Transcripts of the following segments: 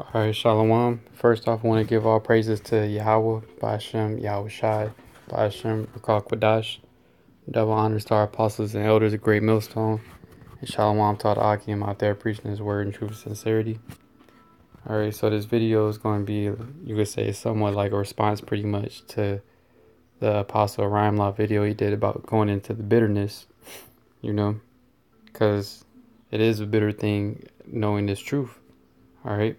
Alright, Shalom. First off, I want to give all praises to Yahweh, Ba'ashem, Yahweh Shai, Ba'ashem, Rakal Kwadash. Double honors to our apostles and elders of Great Millstone. And Shalom to all the Akim out there preaching his word in truth and sincerity. Alright, so this video is going to be, you could say, somewhat like a response pretty much to the Apostle Rhyme Law video he did about going into the bitterness, because it is a bitter thing knowing this truth. Alright.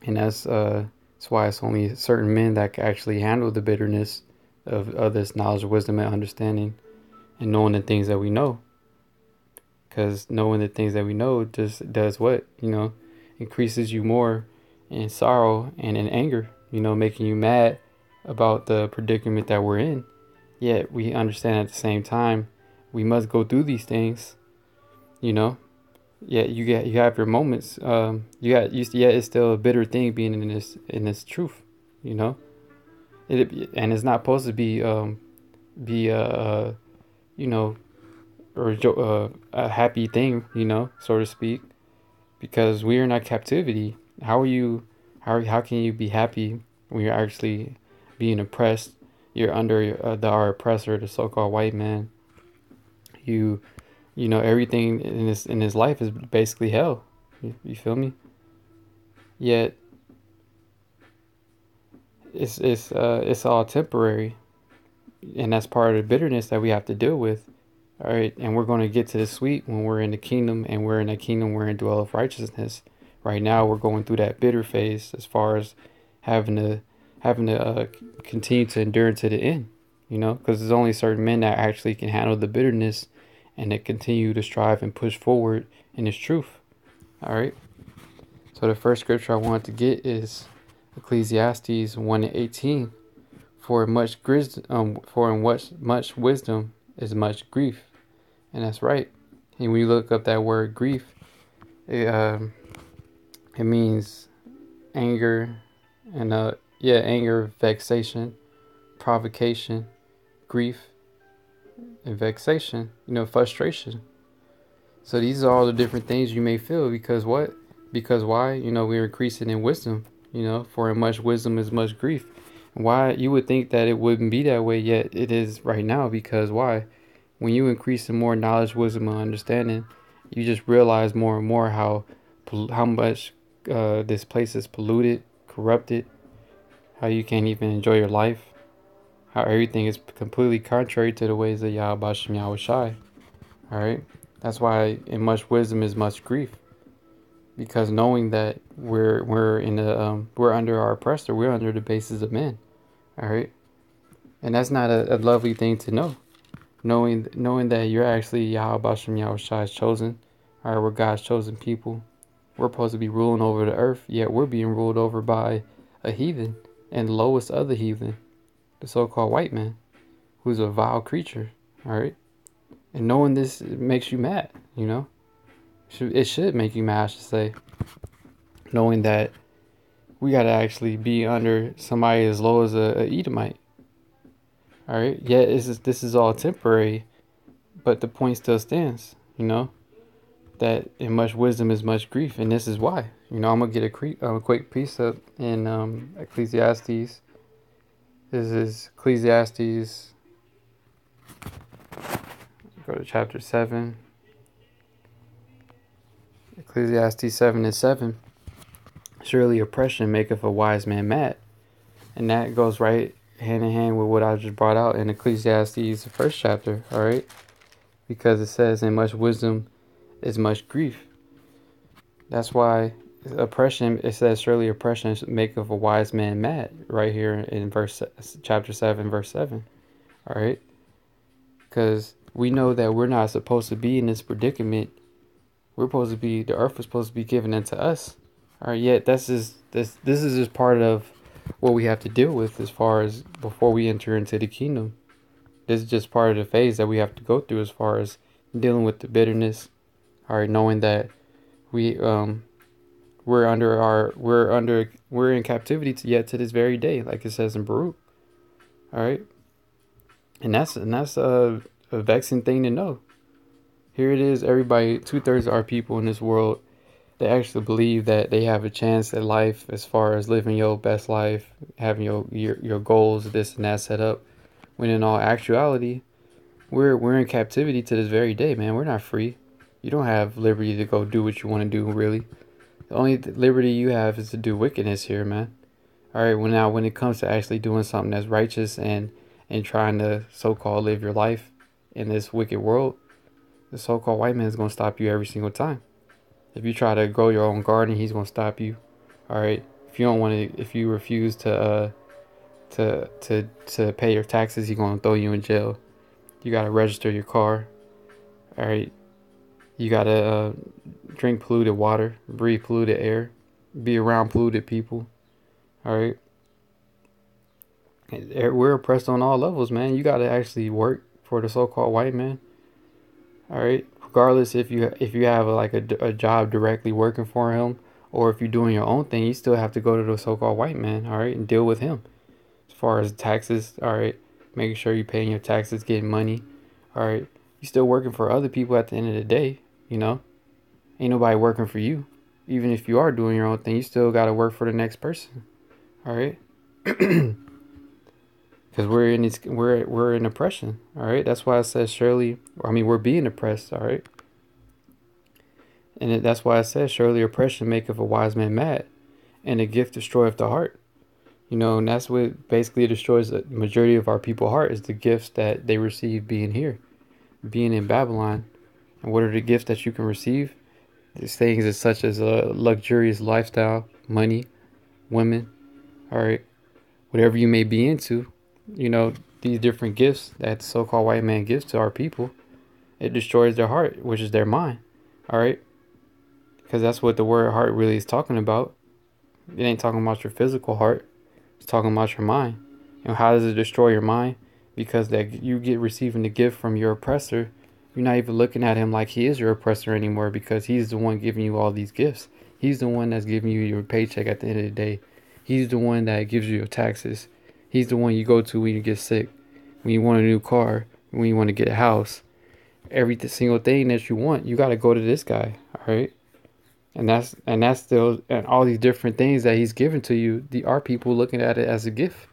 And that's why it's only certain men that can actually handle the bitterness of this knowledge, wisdom, and understanding, and knowing the things that we know. Because knowing the things that we know just does what? Increases you more in sorrow and in anger, making you mad about the predicament that we're in. Yet we understand at the same time we must go through these things, you know. Yeah, you have your moments. It's still a bitter thing being in this truth, you know. And it's not supposed to be you know a happy thing, so to speak, because we are in our captivity. How can you be happy when you're actually being oppressed? You're under our oppressor, the so-called white man. Everything in this life is basically hell. You feel me? Yet it's all temporary, and that's part of the bitterness that we have to deal with. All right, and we're going to get to the sweet when we're in the kingdom, and we're in the kingdom, we're in dwell of righteousness. Right now, we're going through that bitter phase as far as having to continue to endure to the end. Because there's only certain men that actually can handle the bitterness and that continue to strive and push forward in His truth. All right. So the first scripture I wanted to get is Ecclesiastes 1:18. For in much wisdom is much grief, and that's right. And when you look up that word grief, it means anger and anger, vexation, provocation, grief, and vexation. Frustration. So these are all the different things you may feel because what? Because why? We're increasing in wisdom. For in much wisdom is much grief. Why? You would think that it wouldn't be that way, yet it is right now. Because why? When you increase in more knowledge, wisdom, and understanding, you just realize more and more how much this place is polluted, corrupted, how you can't even enjoy your life, how everything is completely contrary to the ways of Yahweh Bashem Yahweh Shai. All right, that's why in much wisdom is much grief, because knowing that we're under our oppressor, we're under the basis of men. All right, and that's not a lovely thing to know. Knowing that you're actually Yahweh Bashem Yahweh Shai's chosen. All right, we're God's chosen people. We're supposed to be ruling over the earth, yet we're being ruled over by a heathen, and the lowest of the heathen, the so-called white man, who's a vile creature. All right, and knowing this makes you mad. It should make you mad, I should say. Knowing that we gotta actually be under somebody as low as a Edomite. All right, yet this is all temporary, but the point still stands. That in much wisdom is much grief, and this is why. I'm gonna get a quick precept in Ecclesiastes. This is Ecclesiastes. Go to chapter 7. Ecclesiastes 7:7. Surely oppression maketh a wise man mad, and that goes right hand in hand with what I just brought out in Ecclesiastes, the first chapter. All right, because it says, "In much wisdom is much grief." That's why oppression. It says, "Surely oppression maketh a wise man mad." Right here in chapter 7, verse 7. All right, because we know that we're not supposed to be in this predicament. The earth was supposed to be given unto us. All right, yet this is just part of what we have to deal with as far as before we enter into the kingdom. This is just part of the phase that we have to go through as far as dealing with the bitterness. All right, knowing that we're in captivity yet to this very day, like it says in Baruch. All right, and that's a vexing thing to know. Here it is, everybody, 2/3 of our people in this world They actually believe that they have a chance at life as far as living your best life, having your goals, this and that set up. When in all actuality, we're in captivity to this very day, man. We're not free. You don't have liberty to go do what you want to do, really. The only liberty you have is to do wickedness here, man. All right. Well, now when it comes to actually doing something that's righteous and trying to so-called live your life in this wicked world, the so-called white man is gonna stop you every single time. If you try to grow your own garden, he's gonna stop you. All right. If you don't want to, if you refuse to pay your taxes, he's gonna throw you in jail. You gotta register your car. All right. You gotta drink polluted water, breathe polluted air, be around polluted people. All right. We're oppressed on all levels, man. You gotta actually work for the so-called white man. All right. Regardless if you have a job directly working for him, or if you're doing your own thing, you still have to go to the so-called white man. All right, and deal with him. As far as taxes, all right, making sure you're paying your taxes, getting money. All right, you still working for other people at the end of the day. You know, ain't nobody working for you. Even if you are doing your own thing, you still gotta work for the next person. All right. Because we're in oppression. All right, that's why I said surely. I mean, we're being oppressed. All right, and that's why I said surely oppression maketh a wise man mad, and a gift destroyeth the heart. You know, and that's what basically destroys the majority of our people's heart is the gifts that they receive being here, being in Babylon. And what are the gifts that you can receive? These things as such as a luxurious lifestyle, money, women. All right, whatever you may be into. You know, these different gifts that the so-called white man gives to our people, it destroys their heart, which is their mind. All right, because that's what the word heart really is talking about. It ain't talking about your physical heart. It's talking about your mind. And how does it destroy your mind? Because that you get receiving the gift from your oppressor, you're not even looking at him like he is your oppressor anymore, because he's the one giving you all these gifts. He's the one that's giving you your paycheck at the end of the day. He's the one that gives you your taxes. He's the one you go to when you get sick, when you want a new car, when you want to get a house. Every single thing that you want, you got to go to this guy. All right. And that's still, and all these different things that he's given to you, our people looking at it as a gift,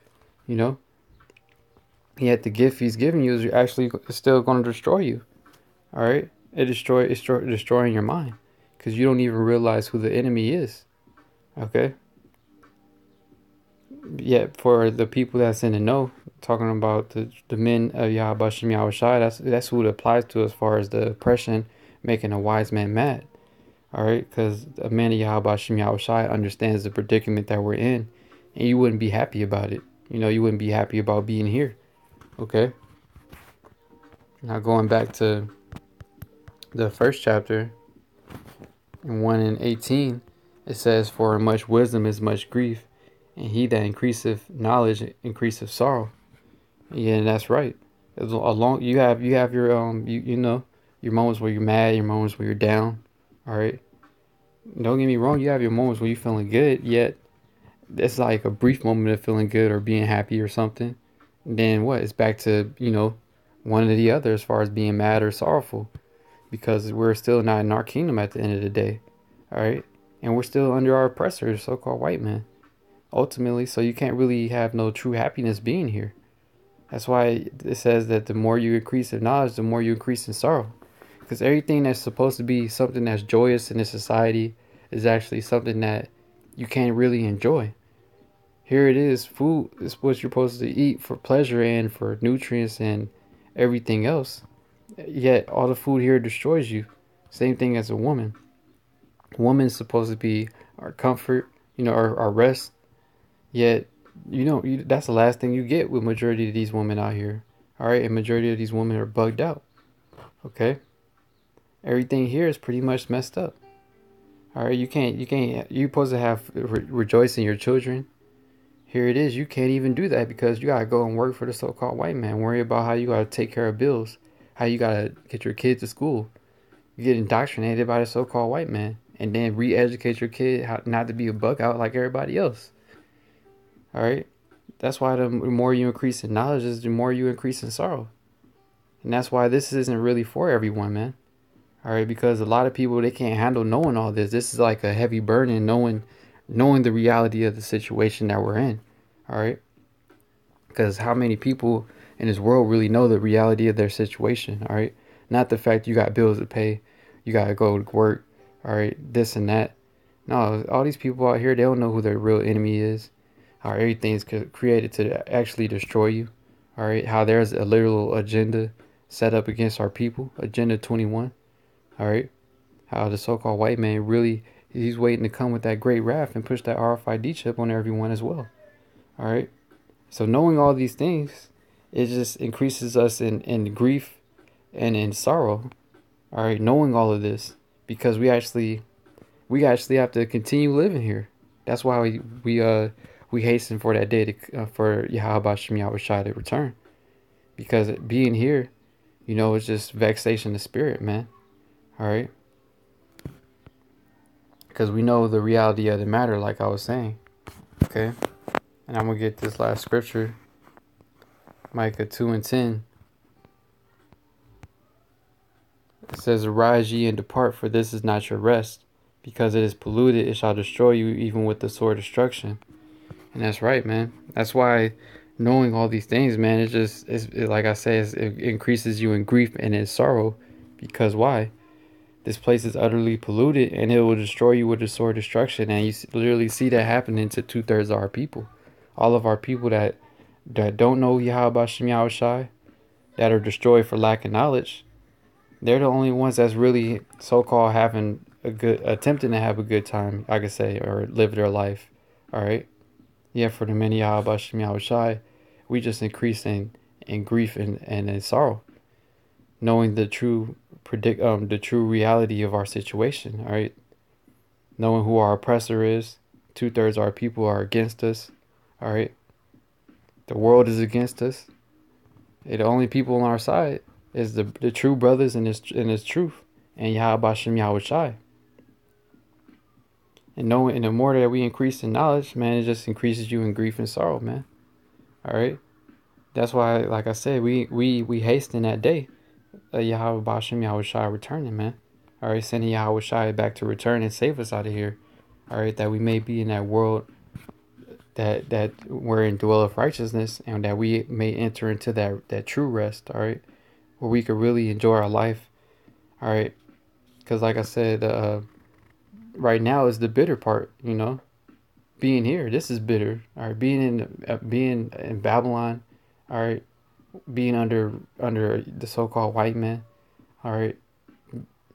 you know. Yet the gift he's giving you is actually still going to destroy you. All right, it's destroying your mind, because you don't even realize who the enemy is. Okay. Yet for the people that's in the know, talking about the men of Yahweh Shem Yahweh Shai, that's who it applies to as far as the oppression making a wise man mad. All right, because a man of Yahweh Shem Yahweh Shai understands the predicament that we're in, and you wouldn't be happy about it. You know, you wouldn't be happy about being here. Okay. Now going back to the first chapter, in 1 and 18, it says, "For much wisdom is much grief, and he that increaseth knowledge increaseth sorrow." Yeah, and that's right. It's a long, you have your you know, your moments where you're mad, your moments where you're down. All right. Don't get me wrong, you have your moments where you're feeling good, yet it's like a brief moment of feeling good or being happy or something. And then what? It's back to, you know, one or the other as far as being mad or sorrowful, because we're still not in our kingdom at the end of the day. All right. And we're still under our oppressors, so-called white men, ultimately. So you can't really have no true happiness being here. That's why it says that the more you increase in knowledge, the more you increase in sorrow. Because everything that's supposed to be something that's joyous in this society is actually something that you can't really enjoy. Here it is, food is what you're supposed to eat for pleasure and for nutrients and everything else. Yet all the food here destroys you. Same thing as a woman. Woman's supposed to be our comfort, you know, our rest. Yet, you know, that's the last thing you get with majority of these women out here. All right, and majority of these women are bugged out. Okay. Everything here is pretty much messed up. All right, you're supposed to have rejoice in your children. Here it is, you can't even do that because you gotta go and work for the so-called white man. Worry about how you gotta take care of bills, how you gotta get your kids to school. You get indoctrinated by the so-called white man, and then re-educate your kid how not to be a bug out like everybody else. All right, that's why the more you increase in knowledge, is the more you increase in sorrow, and that's why this isn't really for everyone, man. All right, because a lot of people, they can't handle knowing all this. This is like a heavy burden, knowing the reality of the situation that we're in. All right, because how many people in this world really know the reality of their situation? All right, not the fact you got bills to pay, you gotta go to work. All right, this and that. No, all these people out here, they don't know who their real enemy is. How everything's created to actually destroy you. All right, how there's a literal agenda set up against our people, Agenda 21. All right, how the so-called white man really, he's waiting to come with that great wrath and push that RFID chip on everyone as well. All right, so knowing all these things, it just increases us in grief and in sorrow. All right, knowing all of this, because we actually have to continue living here. That's why we hasten for that day to for Yahweh Shem Yahweh Shai to return, because being here, it's just vexation of spirit, man. All right, because we know the reality of the matter, like I was saying. Okay, and I'm gonna get this last scripture, Micah 2:10. It says, "Arise ye and depart, for this is not your rest. Because it is polluted, it shall destroy you, even with the sword destruction." And that's right, man. That's why knowing all these things, man, like I say, it increases you in grief and in sorrow. Because why? This place is utterly polluted, and it will destroy you with the sword destruction. And you literally see that happening to 2/3 of our people. All of our people that don't know Yahweh Shem Yahweh Shai, that are destroyed for lack of knowledge, they're the only ones that's really so-called attempting to have a good time, I could say, or live their life. All right. Yeah, for the many Yahweh Shem Yahweh Shai, we just increase in grief and in sorrow, knowing the true reality of our situation. All right, knowing who our oppressor is. 2/3 of our people are against us. All right, the world is against us. The only people on our side is the true brothers in his truth, and Yahweh Shem Yahweh Shai. And the more that we increase in knowledge, man, it just increases you in grief and sorrow, man. All right. That's why, like I said, we hasten that day. Yahweh Bashem Yahweh Shai returning, man. All right, sending Yahweh Shai back to return and save us out of here. All right, that we may be in that world that wherein dwelleth righteousness, and that we may enter into that true rest. All right, where we could really enjoy our life. All right, because like I said, right now is the bitter part. Being here, this is bitter. All right, being in Babylon. All right, being under the so-called white man. All right,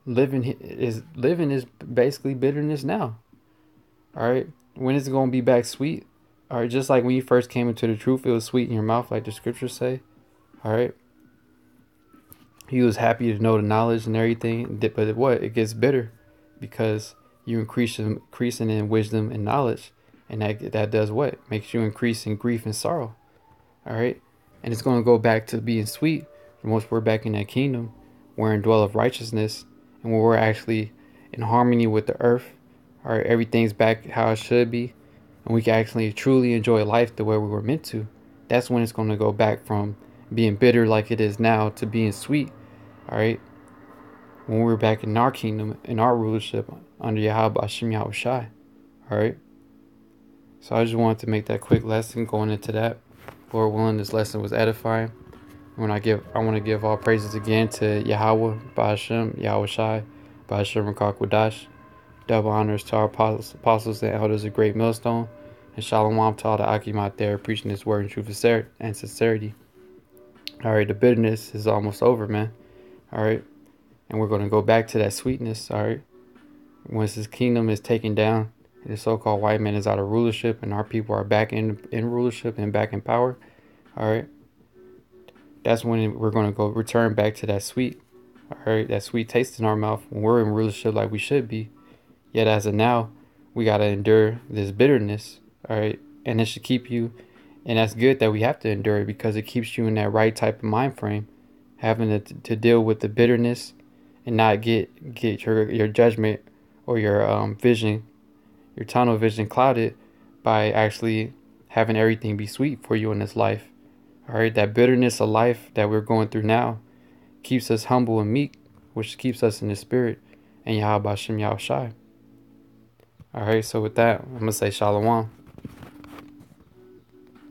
living is basically bitterness now. All right, when is it gonna be back sweet? All right, just like when you first came into the truth, it was sweet in your mouth, like the scriptures say. All right, he was happy to know the knowledge and everything, but what? It gets bitter because you increasing in wisdom and knowledge, and that does what? Makes you increase in grief and sorrow. All right, and it's gonna go back to being sweet once we're back in that kingdom, wherein dwelleth righteousness, and where we're actually in harmony with the earth. All right, everything's back how it should be, and we can actually truly enjoy life the way we were meant to. That's when it's gonna go back from being bitter like it is now to being sweet. All right, when we're back in our kingdom, in our rulership under Yahweh Hashem Yahweh Shai. All right, so I just wanted to make that quick lesson going into that. Lord willing, this lesson was edifying. I want to give all praises again to Yahweh, Ba'ashem, Yahweh Shai, Ba'ashem Rakakwadash. Double honors to our apostles and elders of Great Millstone. And Shalom to all the Akim out there preaching this word in truth and sincerity. All right, the bitterness is almost over, man. All right, and we're going to go back to that sweetness. All right, once his kingdom is taken down, the so-called white man is out of rulership, and our people are back in rulership and back in power. All right, that's when we're going to go return back to that sweet. All right, that sweet taste in our mouth when we're in rulership like we should be. Yet as of now, we got to endure this bitterness. All right, and it should keep you, and that's good that we have to endure it, because it keeps you in that right type of mind frame, having to deal with the bitterness and not get your judgment or your vision, your tunnel vision clouded by actually having everything be sweet for you in this life. All right, that bitterness of life that we're going through now keeps us humble and meek. which keeps us in the spirit, and Yahweh Bashem Yahushai. All right, so with that, I'm going to say Shalom.